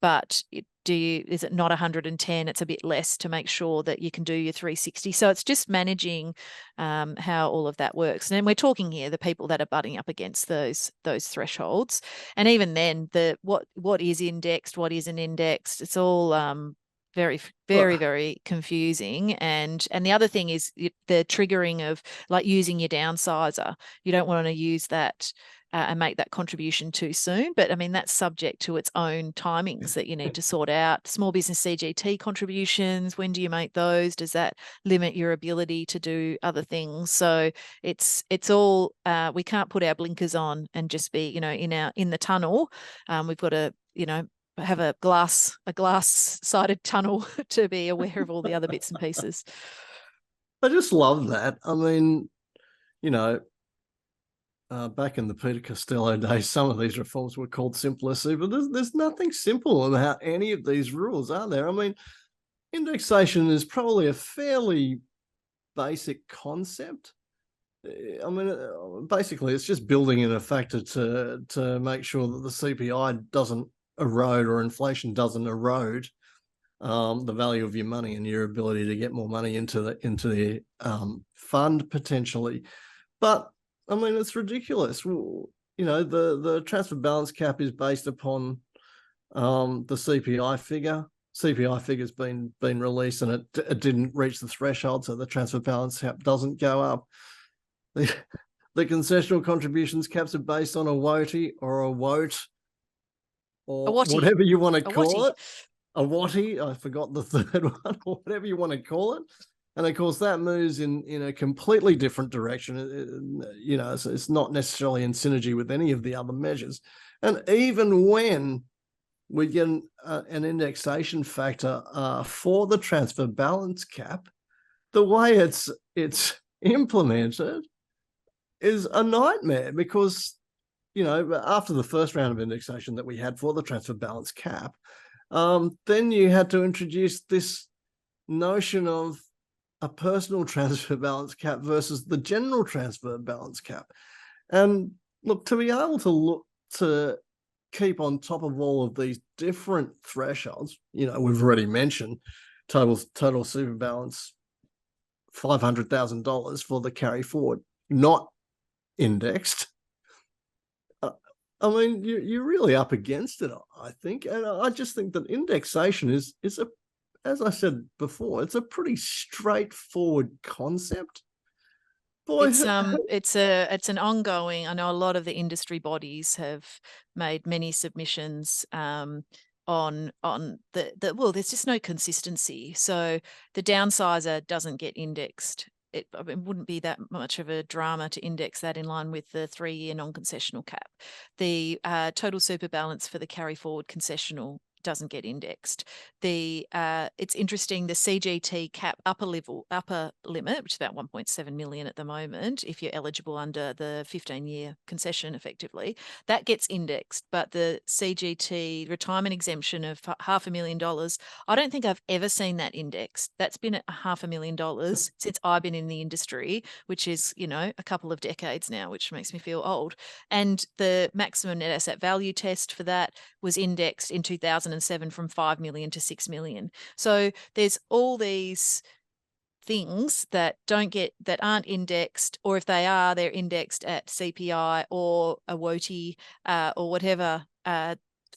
But is it not 110? It's a bit less to make sure that you can do your 360. So it's just managing how all of that works. And we're talking here the people that are butting up against those thresholds. And even then, what is indexed, what isn't indexed, it's all very confusing. And the other thing is the triggering of like using your downsizer. You don't want to use that and make that contribution too soon. But I mean, that's subject to its own timings that you need to sort out. Small business CGT contributions, when do you make those? Does that limit your ability to do other things? So it's all, we can't put our blinkers on and just be, in the tunnel. We've got to, have a glass-sided tunnel to be aware of all the other bits and pieces. I just love that. I mean, back in the Peter Costello days, some of these reforms were called simpler super. There's nothing simple about any of these rules, are there? I mean, indexation is probably a fairly basic concept. I mean, basically, it's just building in a factor to make sure that the CPI doesn't erode, or inflation doesn't erode the value of your money and your ability to get more money into the fund potentially. But I mean, it's ridiculous. The transfer balance cap is based upon the CPI figure. CPI figure's been released, and it didn't reach the threshold, so the transfer balance cap doesn't go up. The concessional contributions caps are based on a WOTI or a WOT, or whatever you want to call it. A WOTI, I forgot the third one, or whatever you want to call it. And of course, that moves in a completely different direction. It's not necessarily in synergy with any of the other measures. And even when we get an indexation factor for the transfer balance cap. The way it's implemented is a nightmare because, after the first round of indexation that we had for the transfer balance cap, then you had to introduce this notion of a personal transfer balance cap versus the general transfer balance cap. And look, to be able to keep on top of all of these different thresholds, we've already mentioned total super balance, $500,000 for the carry forward, not indexed. I mean, you're really up against it, I think. And I just think that indexation is as I said before, it's a pretty straightforward concept. Boy, it's an ongoing. I know a lot of the industry bodies have made many submissions on the well, there's just no consistency. So the downsizer doesn't get indexed. It wouldn't be that much of a drama to index that in line with the 3-year non-concessional cap. The total super balance for the carry forward concessional doesn't get indexed. It's interesting, the CGT cap upper limit, which is about 1.7 million at the moment, if you're eligible under the 15-year concession effectively, that gets indexed. But the CGT retirement exemption of $500,000, I don't think I've ever seen that indexed. That's been at $500,000 since I've been in the industry, which is, a couple of decades now, which makes me feel old. And the maximum net asset value test for that was indexed in 2007 from 5 million to 6 million. So there's all these things that aren't indexed, or if they are, they're indexed at CPI or a WOTI or whatever,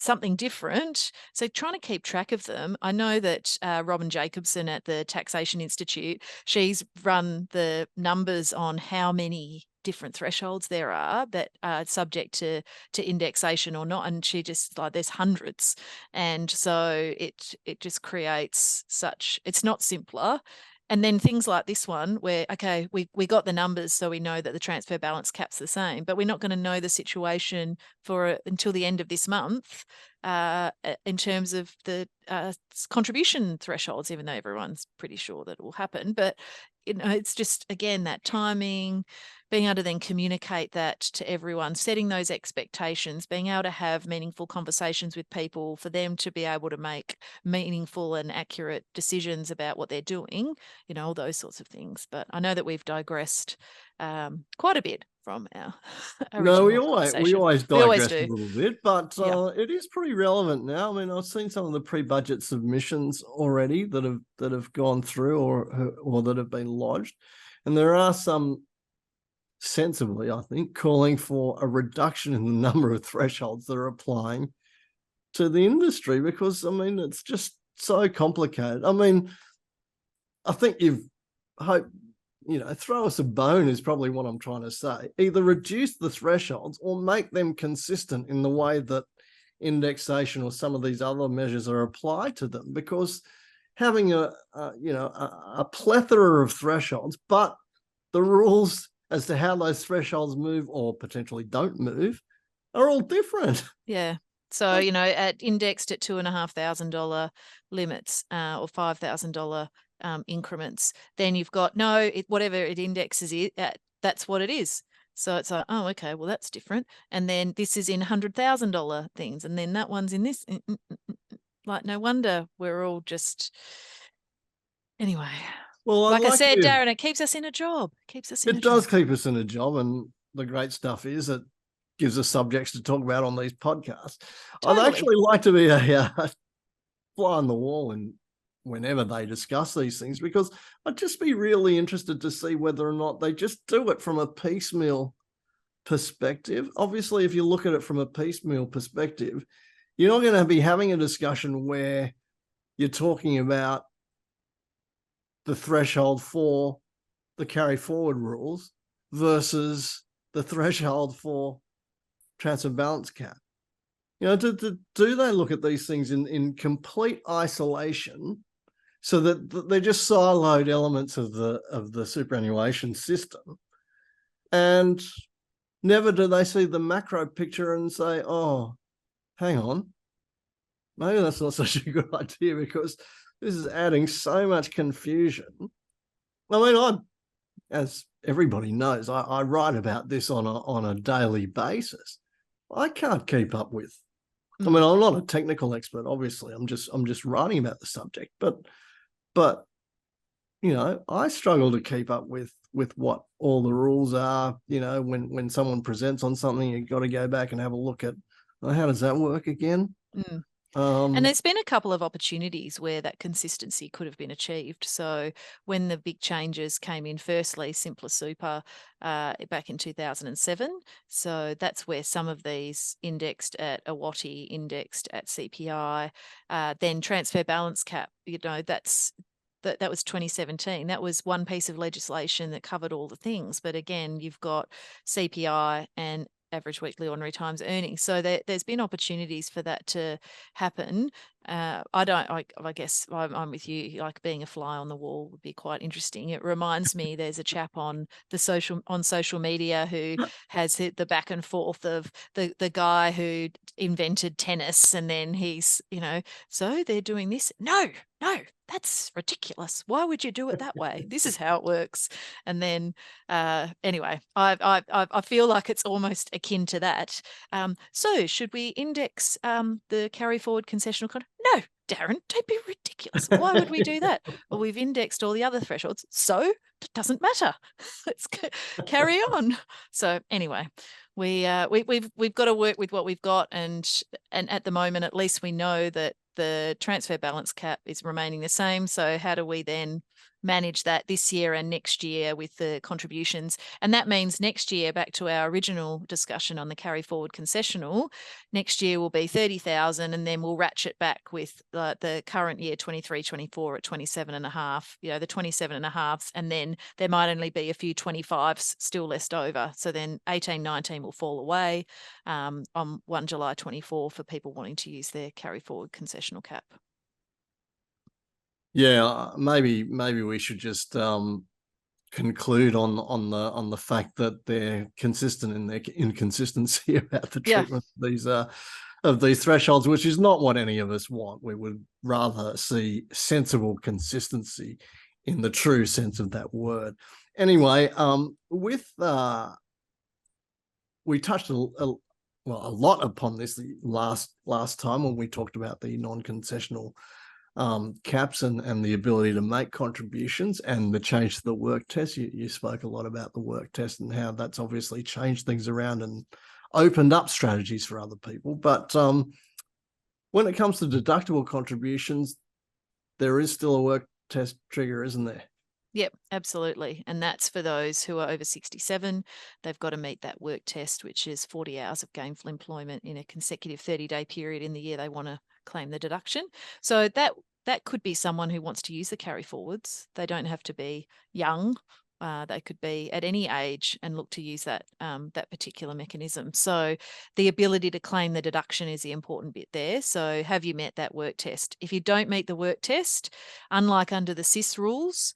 something different. So trying to keep track of them. I know that Robin Jacobson at the Taxation Institute, she's run the numbers on how many different thresholds there are that are subject to indexation or not, and she just there's hundreds, and so it just creates it's not simpler. And then things like this one where, okay, we got the numbers, so we know that the transfer balance cap's the same, but we're not going to know the situation until the end of this month in terms of the contribution thresholds, even though everyone's pretty sure that it will happen. But, it's just, again, that timing, being able to then communicate that to everyone, setting those expectations, being able to have meaningful conversations with people for them to be able to make meaningful and accurate decisions about what they're doing, all those sorts of things. But I know that we've digressed quite a bit from our original conversation. We always digress a do. little bit, but it is pretty relevant now. I mean, I've seen some of the pre-budget submissions already that have gone through or that have been lodged, and there are some sensibly, I think, calling for a reduction in the number of thresholds that are applying to the industry, because, I mean, it's just so complicated. I mean, I think throw us a bone is probably what I'm trying to say. Either reduce the thresholds or make them consistent in the way that indexation or some of these other measures are applied to them, because having a plethora of thresholds, but the rules as to how those thresholds move or potentially don't move are all different. Yeah. So, at indexed at $2,500 limits or $5,000 increments, then you've got whatever it indexes it at, that's what it is. So it's like, oh, okay, well, that's different. And then this is in $100,000 things, and then that one's in this. Like, no wonder we're all just anyway. Well, like I said, Darin, it keeps us in a job. It does keep us in a job, and the great stuff is it gives us subjects to talk about on these podcasts. Totally. I'd actually like to be a fly on the wall and whenever they discuss these things, because I'd just be really interested to see whether or not they just do it from a piecemeal perspective. Obviously, if you look at it from a piecemeal perspective, you're not going to be having a discussion where you're talking about the threshold for the carry forward rules versus the threshold for transfer balance cap. Do they look at these things in complete isolation, so that they're just siloed elements of the superannuation system, and never do they see the macro picture and say, oh, hang on, maybe that's not such a good idea, because this is adding so much confusion. I mean, as everybody knows, I write about this on a daily basis. I can't keep up with. I mean, I'm not a technical expert, obviously. I'm just writing about the subject, but I struggle to keep up with what all the rules are. When someone presents on something, you've got to go back and have a look at, how does that work again? And there's been a couple of opportunities where that consistency could have been achieved. So when the big changes came in, firstly, simpler super back in 2007. So that's where some of these indexed at AWATI, indexed at CPI, then transfer balance cap, that was 2017. That was one piece of legislation that covered all the things. But again, you've got CPI and average weekly ordinary times earnings. So there's been opportunities for that to happen. I guess I'm with you. Like, being a fly on the wall would be quite interesting. It reminds me, there's a chap on social media who has hit the back and forth of the guy who invented tennis, and then he's, so they're doing this. No, that's ridiculous. Why would you do it that way? This is how it works. And then anyway, I feel like it's almost akin to that. So should we index the carry forward concessional contract? No, Darin, don't be ridiculous. Why would we do that? Well, we've indexed all the other thresholds, so it doesn't matter. Let's carry on. So anyway, we've got to work with what we've got, and at the moment, at least we know that the transfer balance cap is remaining the same. So how do we then manage that this year and next year with the contributions? And that means next year, back to our original discussion on the carry forward concessional, next year will be 30,000, and then we'll ratchet back with the current year 23-24 at 27.5, the 27.5s, and then there might only be a few 25s still left over. So then 18-19 will fall away on 1 July 24 for people wanting to use their carry forward concessional cap. Yeah, maybe we should just conclude on the fact that they're consistent in their inconsistency about the treatment of these thresholds, which is not what any of us want. We would rather see sensible consistency in the true sense of that word. Anyway, we touched a lot upon this last time when we talked about the non-concessional caps and the ability to make contributions and the change to the work test. You spoke a lot about the work test and how that's obviously changed things around and opened up strategies for other people. But when it comes to deductible contributions, there is still a work test trigger, isn't there? Yep, absolutely. And that's for those who are over 67. They've got to meet that work test, which is 40 hours of gainful employment in a consecutive 30-day period in the year they want to claim the deduction. So that could be someone who wants to use the carry forwards. They don't have to be young. They could be at any age and look to use that particular mechanism. So the ability to claim the deduction is the important bit there. So have you met that work test? If you don't meet the work test, unlike under the SIS rules,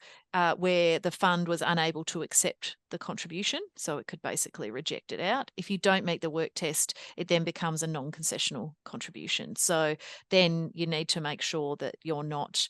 where the fund was unable to accept the contribution, so it could basically reject it out. If you don't meet the work test, it then becomes a non-concessional contribution. So then you need to make sure that you're not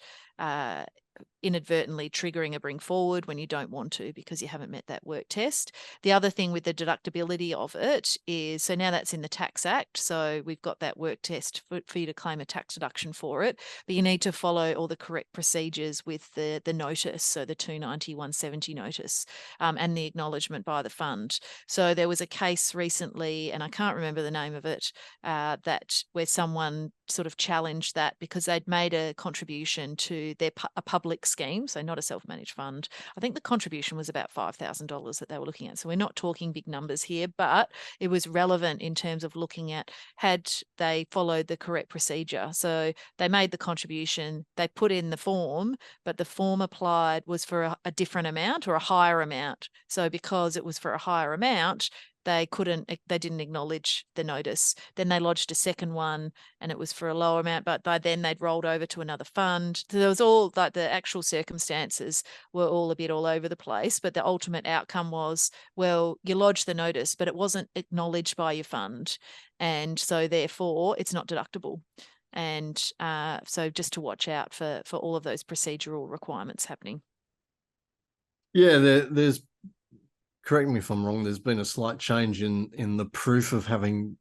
inadvertently triggering a bring forward when you don't want to because you haven't met that work test. The other thing with the deductibility of it is, so now that's in the Tax Act, so we've got that work test for you to claim a tax deduction for it, but you need to follow all the correct procedures with the notice, so the 290-170 notice, and the acknowledgement by the fund. So there was a case recently, and I can't remember the name of it, that where someone sort of challenged that because they'd made a contribution to a public scheme, so not a self-managed fund. I think the contribution was about $5,000 that they were looking at. So we're not talking big numbers here, but it was relevant in terms of looking at had they followed the correct procedure. So they made the contribution, they put in the form, but the form applied was for a different amount or a higher amount. So because it was for a higher amount, they didn't acknowledge the notice. Then they lodged a second one and it was for a lower amount, but by then they'd rolled over to another fund. So there was all like the actual circumstances were all a bit all over the place, but the ultimate outcome was, well, you lodged the notice, but it wasn't acknowledged by your fund. And so therefore it's not deductible. And so just to watch out for all of those procedural requirements happening. Yeah, there's, correct me if I'm wrong, there's been a slight change in the proof of having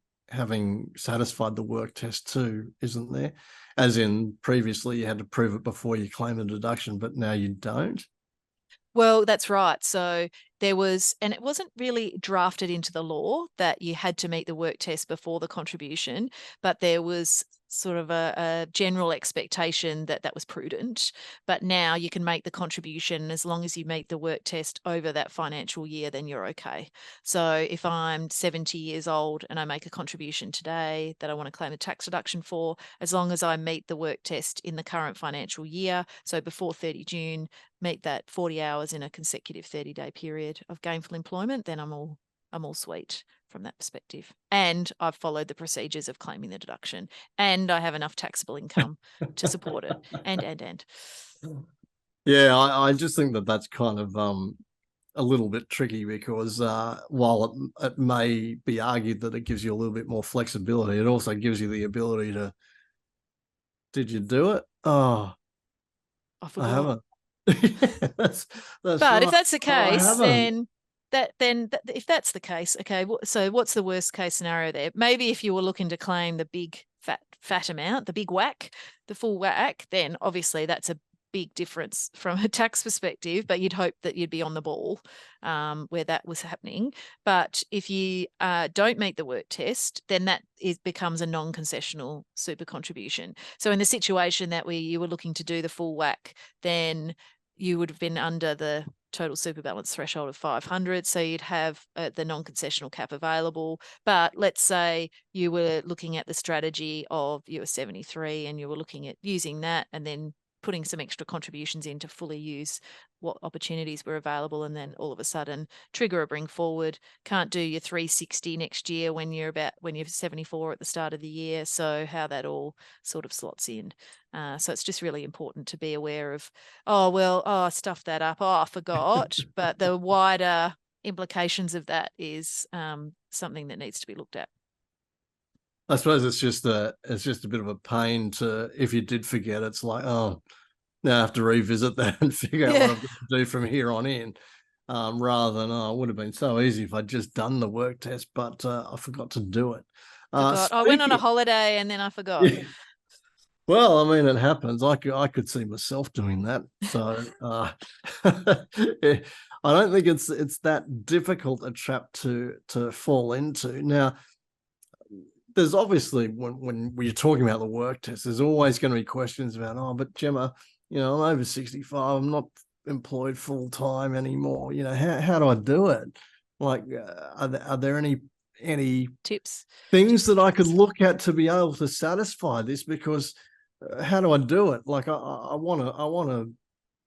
satisfied the work test too, isn't there? As in previously you had to prove it before you claim a deduction, but now you don't. Well, that's right. So there was, and it wasn't really drafted into the law that you had to meet the work test before the contribution, but there was sort of a general expectation that that was prudent. But now you can make the contribution as long as you meet the work test over that financial year, then you're okay. So if I'm 70 years old and I make a contribution today that I want to claim a tax deduction for, as long as I meet the work test in the current financial year, so before 30 June, meet that 40 hours in a consecutive 30-day period of gainful employment, then I'm all sweet from that perspective. And I've followed the procedures of claiming the deduction, and I have enough taxable income to support it. And. Yeah, I just think that that's kind of a little bit tricky because while it may be argued that it gives you a little bit more flexibility, it also gives you the ability to, did you do it? Oh, I I forgot. haven't. that's But right. if that's the Oh, I case, haven't. if that's the case, okay. So what's the worst case scenario there? Maybe if you were looking to claim the big fat amount, the big whack, the full whack, then obviously that's a big difference from a tax perspective. But you'd hope that you'd be on the ball where that was happening. But if you don't meet the work test, then that becomes a non-concessional super contribution. So in the situation that you were looking to do the full whack, then you would have been under the total super balance threshold of 500. So you'd have the non-concessional cap available. But let's say you were looking at the strategy of you were 73 and you were looking at using that and then putting some extra contributions in to fully use what opportunities were available, and then all of a sudden trigger a bring forward, can't do your 360 next year when you're 74 at the start of the year. So how that all sort of slots in. So it's just really important to be aware of, I stuffed that up. Oh, I forgot. But the wider implications of that is something that needs to be looked at. I suppose it's just a bit of a pain to, if you did forget, it's like, oh, now I have to revisit that and figure out what I've got to do from here on in. Rather than, oh, it would have been so easy if I'd just done the work test, but I forgot to do it. I went on a holiday and then I forgot. Yeah. Well, I mean, it happens. I could see myself doing that. So I don't think it's that difficult a trap to fall into. Now, there's obviously when you're talking about the work test, there's always going to be questions about, oh, but Jemma, I'm over 65. I'm not employed full time anymore. How do I do it? Like, are there any tips, things that I could look at to be able to satisfy this? Because how do I do it? Like, I want to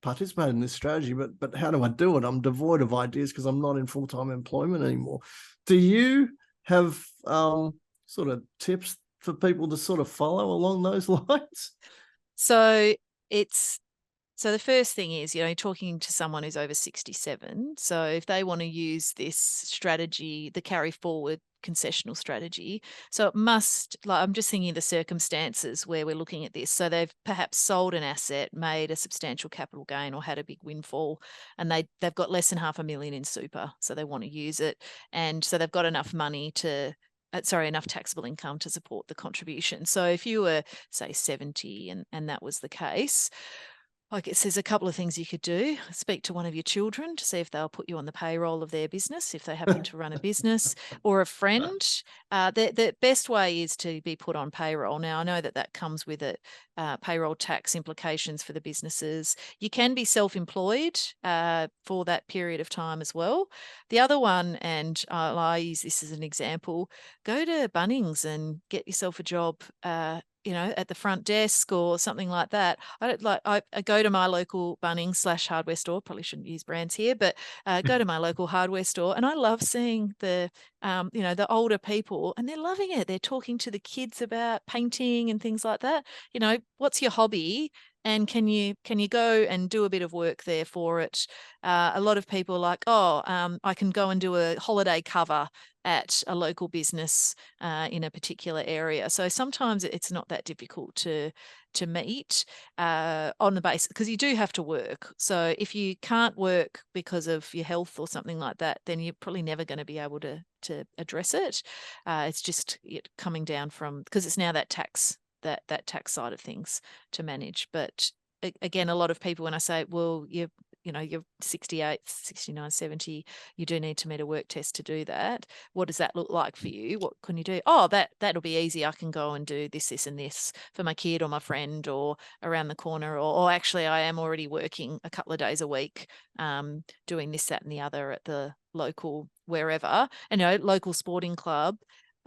participate in this strategy, but how do I do it? I'm devoid of ideas because I'm not in full time employment anymore. Do you have sort of tips for people to sort of follow along those lines? So the first thing is, talking to someone who's over 67. So if they want to use this strategy, the carry forward concessional strategy, so it must, like, I'm just thinking of the circumstances where we're looking at this. So they've perhaps sold an asset, made a substantial capital gain or had a big windfall, and they've got less than $500,000 in super. So they want to use it. And so they've got enough money enough taxable income to support the contribution. So if you were, say, 70 and that was the case, I guess there's a couple of things you could do. Speak to one of your children to see if they'll put you on the payroll of their business, if they happen to run a business, or a friend. The best way is to be put on payroll. Now, I know that comes with it payroll tax implications for the businesses. You can be self-employed for that period of time as well. The other one, and I use this as an example, go to Bunnings and get yourself a job at the front desk or something like that. I go to my local Bunnings / hardware store. Probably shouldn't use brands here, but go to my local hardware store, and I love seeing the older people, and they're loving it. They're talking to the kids about painting and things like that. What's your hobby? and can you go and do a bit of work there for it? A lot of people are like, I can go and do a holiday cover at a local business in a particular area. So sometimes it's not that difficult to meet on the basis, because you do have to work. So if you can't work because of your health or something like that, then you're probably never going to be able to address it. It's just coming down from, because it's now that tax tax side of things to manage. But again, a lot of people, when I say, well, you're 68, 69, 70, you do need to meet a work test to do that. What does that look like for you? What can you do? Oh, that'll be easy. I can go and do this, this, and this for my kid or my friend or around the corner. Or actually, I am already working a couple of days a week, doing this, that, and the other at the local wherever, local sporting club.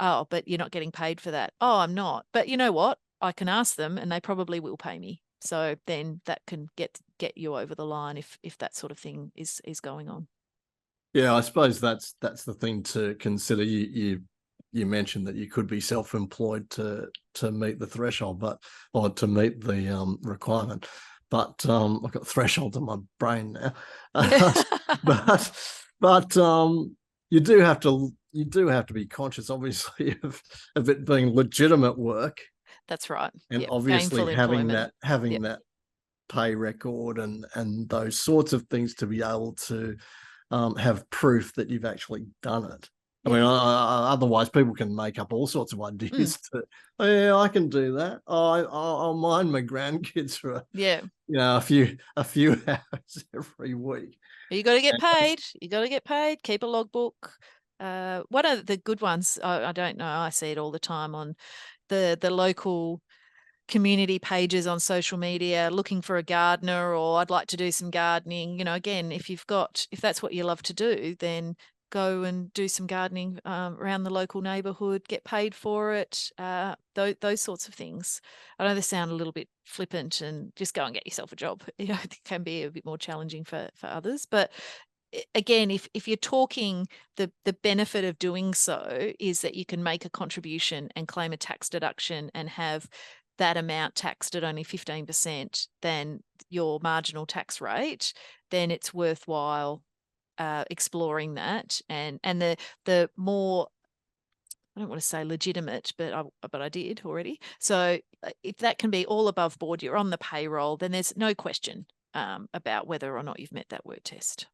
Oh, but you're not getting paid for that. Oh, I'm not. But you know what? I can ask them and they probably will pay me. So then that can get you over the line if that sort of thing is going on. Yeah, I suppose that's the thing to consider. You mentioned that you could be self-employed to meet the threshold, or to meet the requirement. But I've got threshold in my brain now. but you do have to be conscious, obviously, of it being legitimate work. That's right. And obviously having that pay record and those sorts of things to be able to have proof that you've actually done it. I mean, otherwise people can make up all sorts of ideas. I can do that. I'll mind my grandkids for a few hours every week. You got to get paid. You got to get paid. Keep a logbook. One of the good ones, I don't know, I see it all the time on the local community pages on social media, looking for a gardener, or I'd like to do some gardening. Again, if that's what you love to do, then go and do some gardening around the local neighborhood, get paid for it, those sorts of things. I know they sound a little bit flippant, and just go and get yourself a job. It can be a bit more challenging for others. But again, if you're talking, the benefit of doing so is that you can make a contribution and claim a tax deduction and have that amount taxed at only 15% than your marginal tax rate, then it's worthwhile exploring that. And the more, I don't want to say legitimate, but I did already. So if that can be all above board, you're on the payroll, then there's no question about whether or not you've met that work test.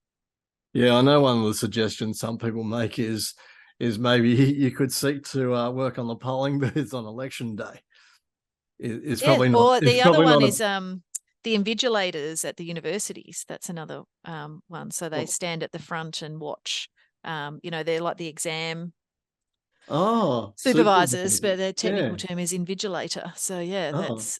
Yeah, I know one of the suggestions some people make is maybe you could seek to work on the polling booths on election day. It's probably not. Or the other one is the invigilators at the universities. That's another one. So they stand at the front and watch. They're like the exam supervisors, but their technical term is invigilator. So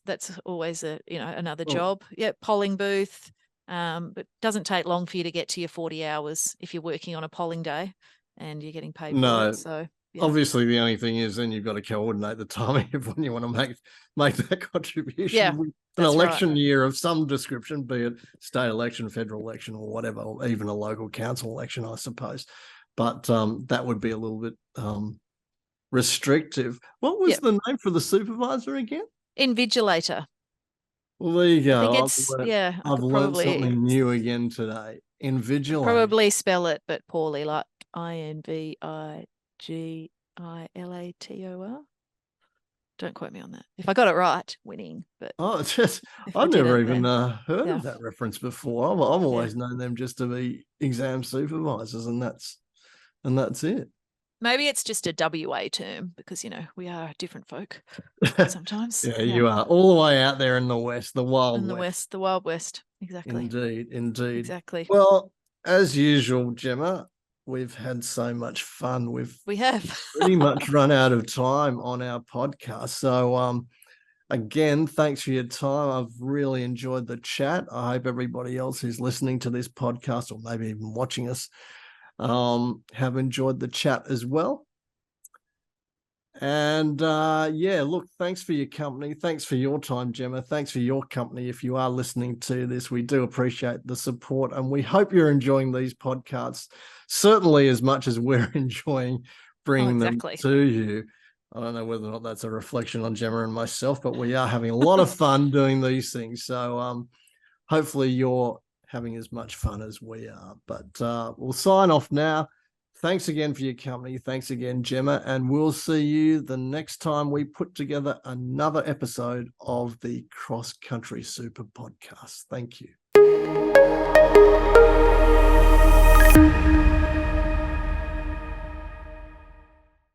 that's always another job. Yeah, polling booth. But doesn't take long for you to get to your 40 hours if you're working on a polling day and you're getting paid for it. So obviously the only thing is then you've got to coordinate the timing of when you want to make that contribution. Yeah, an election year of some description, be it state election, federal election, or whatever, or even a local council election, I suppose. But that would be a little bit restrictive. What was the name for the supervisor again? Invigilator. Well, there you go. I think I've learned something new again today. Invigilator. Probably spell it, but poorly, like INVIGILATOR. Don't quote me on that. If I got it right, winning. But I've never even heard of that reference before. I've always known them just to be exam supervisors, and that's it. Maybe it's just a WA term because, we are different folk sometimes. You are all the way out there in the West, the Wild West. The Wild West. Exactly. Indeed. Exactly. Well, as usual, Jemma, we've had so much fun. We have pretty much run out of time on our podcast. So, again, thanks for your time. I've really enjoyed the chat. I hope everybody else who's listening to this podcast, or maybe even watching us, have enjoyed the chat as well. And look, thanks for your company. Thanks for your time, Jemma. Thanks for your company. If you are listening to this, we do appreciate the support, and we hope you're enjoying these podcasts certainly as much as we're enjoying bringing them to you. I don't know whether or not that's a reflection on Jemma and myself, but we are having a lot of fun doing these things. So hopefully you're having as much fun as we are. But we'll sign off now. Thanks again for your company. Thanks again, Jemma. And we'll see you the next time we put together another episode of the Cross Country Super podcast. Thank you.